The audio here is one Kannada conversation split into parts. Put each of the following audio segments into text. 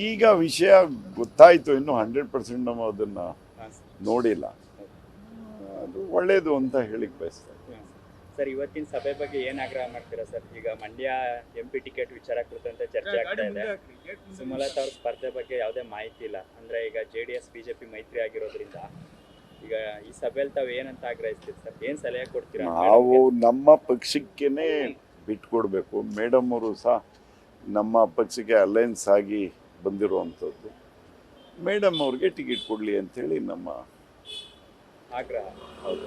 ಈಗ ವಿಷಯ ಗೊತ್ತಾಯಿತು, ಇನ್ನೂ 100% ನಾವು ಅದನ್ನು ನೋಡಿಲ್ಲ. ಅದು ಒಳ್ಳೆಯದು ಅಂತ ಹೇಳಿಕ್ ಬಯಸ್ತೇನೆ. ಸರ್, ಇವತ್ತಿನ ಸಭೆ ಬಗ್ಗೆ ಏನು ಆಗ್ರಹ ಮಾಡ್ತೀರಾ ಸರ್? ಈಗ ಮಂಡ್ಯ MP ಟಿಕೆಟ್ ವಿಚಾರ ಕುರಿತಂತೆ ಚರ್ಚೆ ಆಗ್ತಾ ಇದೆ. ಸುಮಲತಾ ಅವ್ರ ಸ್ಪರ್ಧೆ ಬಗ್ಗೆ ಯಾವುದೇ ಮಾಹಿತಿ ಇಲ್ಲ. ಅಂದರೆ ಈಗ JDS BJP ಮೈತ್ರಿ ಆಗಿರೋದ್ರಿಂದ ಈಗ ಈ ಸಭೆಯಲ್ಲಿ ತಾವು ಏನಂತ ಆಗ್ರಹಿಸ್ತೀರಿ ಸರ್? ಏನು ಸಲಹೆ ಕೊಡ್ತೀರಾ? ನಾವು ನಮ್ಮ ಪಕ್ಷಕ್ಕೇನೆ ಬಿಟ್ಕೊಡ್ಬೇಕು. ಮೇಡಮ್ ಅವರು ಸಹ ನಮ್ಮ ಪಕ್ಷಕ್ಕೆ ಅಲೈನ್ಸ್ ಆಗಿ ಬಂದಿರುವಂಥದ್ದು. ಮೇಡಮ್ ಅವ್ರಿಗೆ ಟಿಕೆಟ್ ಕೊಡಲಿ ಅಂಥೇಳಿ ನಮ್ಮ ಆಗ್ರಹ. ಹೌದು.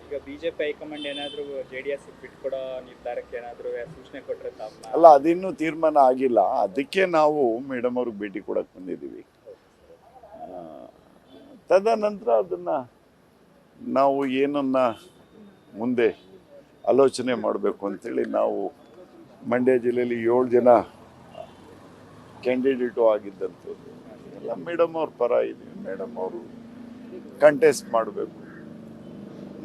ಈಗ BJP ಹೈಕಮಾಂಡ್ ಏನಾದರೂ JDS ಬಿಟ್ಕೊಡೋ ನಿರ್ಧಾರಕ್ಕೆ ಏನಾದರೂ ಸೂಚನೆ ಕೊಟ್ಟರೆ ತಾವು? ಅಲ್ಲ, ಅದಿನ್ನೂ ತೀರ್ಮಾನ ಆಗಿಲ್ಲ. ಅದಕ್ಕೆ ನಾವು ಮೇಡಮ್ ಅವ್ರಿಗೆ ಭೇಟಿ ಕೊಡಕ್ಕೆ ಬಂದಿದ್ದೀವಿ. ತದನಂತರ ಅದನ್ನು ನಾವು ಏನನ್ನ ಮುಂದೆ ಆಲೋಚನೆ ಮಾಡಬೇಕು ಅಂಥೇಳಿ ನಾವು ಮಂಡ್ಯ ಜಿಲ್ಲೆಯಲ್ಲಿ 7 ಜನ ಕ್ಯಾಂಡಿಡೇಟು ಆಗಿದ್ದಂಥದ್ದು ಎಲ್ಲ ಮೇಡಮ್ ಅವ್ರ ಪರ ಇದ್ದೀವಿ. ಮೇಡಮ್ ಅವರು ಕಂಟೆಸ್ಟ್ ಮಾಡಬೇಕು,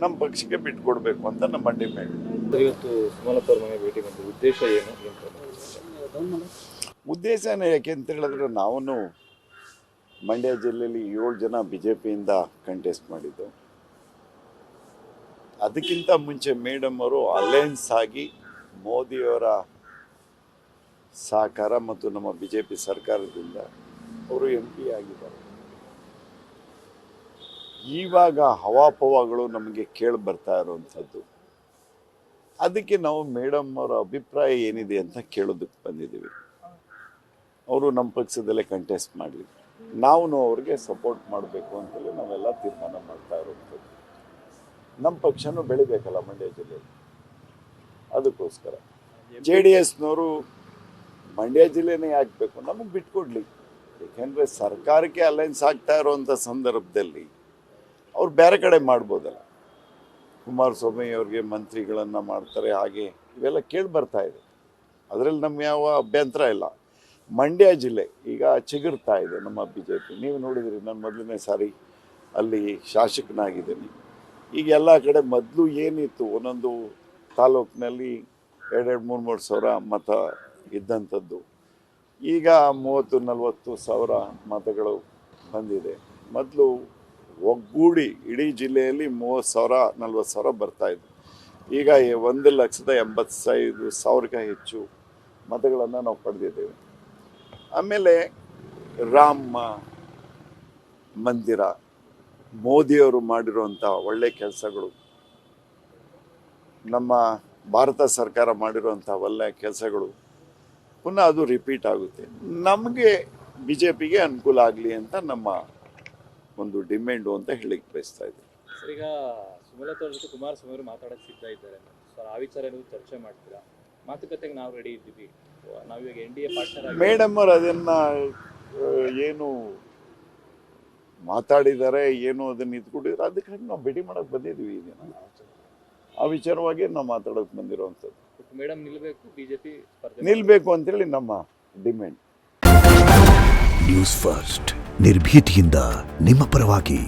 ನಮ್ಮ ಪಕ್ಷಕ್ಕೆ ಬಿಟ್ಕೊಡ್ಬೇಕು ಅಂತ ನಮ್ಮ ಡಿಮ್ಯಾಂಡ್. ಇವತ್ತು ಸುಮಲತಾ ಅವ್ರ ಮನೆ ಭೇಟಿ ಬಂದ ಉದ್ದೇಶ ಏನು? ಉದ್ದೇಶನೇ ಯಾಕೆ ಅಂತ ಹೇಳಿದ್ರೆ, ನಾವು ಮಂಡ್ಯ ಜಿಲ್ಲೆಯಲ್ಲಿ 7 ಜನ BJPಯಿಂದ ಕಂಟೆಸ್ಟ್ ಮಾಡಿದ್ದು. ಅದಕ್ಕಿಂತ ಮುಂಚೆ ಮೇಡಮ್ ಅವರು ಅಲೈನ್ಸ್ ಆಗಿ ಮೋದಿಯವರ ಸಹಕಾರ ಮತ್ತು ನಮ್ಮ BJP ಸರ್ಕಾರದಿಂದ ಅವರು MP ಆಗಿದ್ದಾರೆ. ಇವಾಗ ಹವಾಪವಾಗಳು ನಮಗೆ ಕೇಳಿ ಬರ್ತಾ ಇರುವಂಥದ್ದು. ಅದಕ್ಕೆ ನಾವು ಮೇಡಮ್ ಅವರ ಅಭಿಪ್ರಾಯ ಏನಿದೆ ಅಂತ ಕೇಳೋದಕ್ಕೆ ಬಂದಿದ್ದೀವಿ. ಅವರು ನಮ್ಮ ಪಕ್ಷದಲ್ಲೇ ಕಂಟೆಸ್ಟ್ ಮಾಡಲಿ, ನಾವು ಅವ್ರಿಗೆ ಸಪೋರ್ಟ್ ಮಾಡಬೇಕು ಅಂತೇಳಿ ನಾವೆಲ್ಲ ತೀರ್ಮಾನ ಮಾಡ್ತಾ ಇರುವಂಥದ್ದು. ನಮ್ಮ ಪಕ್ಷನೂ ಬೆಳಿಬೇಕಲ್ಲ ಮಂಡ್ಯ ಜಿಲ್ಲೆಯಲ್ಲಿ, ಅದಕ್ಕೋಸ್ಕರ JDSನವರು ಮಂಡ್ಯ ಜಿಲ್ಲೆನೇ ಆಗಬೇಕು, ನಮಗೆ ಬಿಟ್ಕೊಡ್ಲಿ. ಏಕೆಂದರೆ ಸರ್ಕಾರಕ್ಕೆ ಅಲೈನ್ಸ್ ಆಗ್ತಾ ಇರೋವಂಥ ಸಂದರ್ಭದಲ್ಲಿ ಅವ್ರು ಬೇರೆ ಕಡೆ ಮಾಡ್ಬೋದಲ್ಲ. ಕುಮಾರಸ್ವಾಮಿ ಅವ್ರಿಗೆ ಮಂತ್ರಿಗಳನ್ನು ಮಾಡ್ತಾರೆ, ಹಾಗೆ ಇವೆಲ್ಲ ಕೇಳಿ ಬರ್ತಾ ಇದೆ. ಅದರಲ್ಲಿ ನಮ್ಗೆ ಯಾವ ಅಭ್ಯಂತರ ಇಲ್ಲ. ಮಂಡ್ಯ ಜಿಲ್ಲೆ ಈಗ ಚಿಗುರ್ತಾ ಇದೆ ನಮ್ಮ BJP. ನೀವು ನೋಡಿದ್ರಿ, ನಾನು ಮೊದಲನೇ ಸಾರಿ ಅಲ್ಲಿ ಶಾಸಕನಾಗಿದ್ದೀನಿ. ಈಗ ಎಲ್ಲ ಕಡೆ ಮೊದಲು ಏನಿತ್ತು, ಒಂದೊಂದು ತಾಲೂಕಿನಲ್ಲಿ 2-3 ಸಾವಿರ ಮತ ಇದ್ದಂಥದ್ದು ಈಗ 30-40 ಸಾವಿರ ಮತಗಳು ಬಂದಿದೆ. ಮೊದಲು ಒಗ್ಗೂಡಿ ಇಡೀ ಜಿಲ್ಲೆಯಲ್ಲಿ 30,000-40 ಸಾವಿರ ಬರ್ತಾಯಿದ್ರು. ಈಗ 1,85,000 ಹೆಚ್ಚು ಮತಗಳನ್ನು ನಾವು ಪಡೆದಿದ್ದೇವೆ. ಆಮೇಲೆ ರಾಮ ಮಂದಿರ, ಮೋದಿಯವರು ಮಾಡಿರುವಂಥ ಒಳ್ಳೆ ಕೆಲಸಗಳು, ನಮ್ಮ ಭಾರತ ಸರ್ಕಾರ ಮಾಡಿರುವಂಥ ಒಳ್ಳೆಯ ಕೆಲಸಗಳು ಪುನಃ ಅದು ರಿಪೀಟ್ ಆಗುತ್ತೆ. ನಮಗೆ BJPಗೆ ಅನುಕೂಲ ಆಗಲಿ ಅಂತ ನಮ್ಮ ಒಂದು ಡಿಮ್ಯಾಂಡು ಅಂತ ಹೇಳಿಕ್ಕೆ ಬಯಸ್ತಾ ಇದ್ದೀವಿ. ಸರ್, ಈಗ ಸುಮಲತಾ ಅವ್ರ ಜೊತೆ ಕುಮಾರಸ್ವಾಮಿ ಅವರು ಮಾತಾಡೋಕ್ಕೆ ಸಿದ್ಧ ಇದ್ದಾರೆ ಸರ್. ಆ ವಿಚಾರ ನೀವು ಚರ್ಚೆ ಮಾಡ್ತೀರಾ? ಮಾತುಕತೆಗೆ ನಾವು ರೆಡಿ ಇದ್ದೀವಿ, ನಾವೀಗ NDA ಪಾರ್ಟ್ನರ್. ಮೇಡಮ್ ಅವರು ಅದನ್ನು ಏನು ಮಾತಾಡಿದ್ದಾರೆ, ಏನು ಅದನ್ನು ಇದ್ಕೊಂಡಿದ್ದಾರೆ, ಅದಕ್ಕಾಗಿ ನಾವು ಭೇಟಿ ಮಾಡೋಕ್ಕೆ ಬಂದಿದ್ದೀವಿ. ಈ ದಿನ ಆ ವಿಚಾರವಾಗಿ ನಾವು ಮಾತಾಡೋಕೆ ಬಂದಿರೋವಂಥದ್ದು. ಮೇಡಮ್ ನಿಲ್ಲಬೇಕು, BJP ನಿಲ್ಲಬೇಕು ಅಂತೇಳಿ ನಮ್ಮ ಡಿಮ್ಯಾಂಡ್. ನ್ಯೂಸ್ ಫಸ್ಟ್, ನಿರ್ಭೀತಿಯಿಂದ ನಿಮ್ಮ ಪರವಾಗಿ.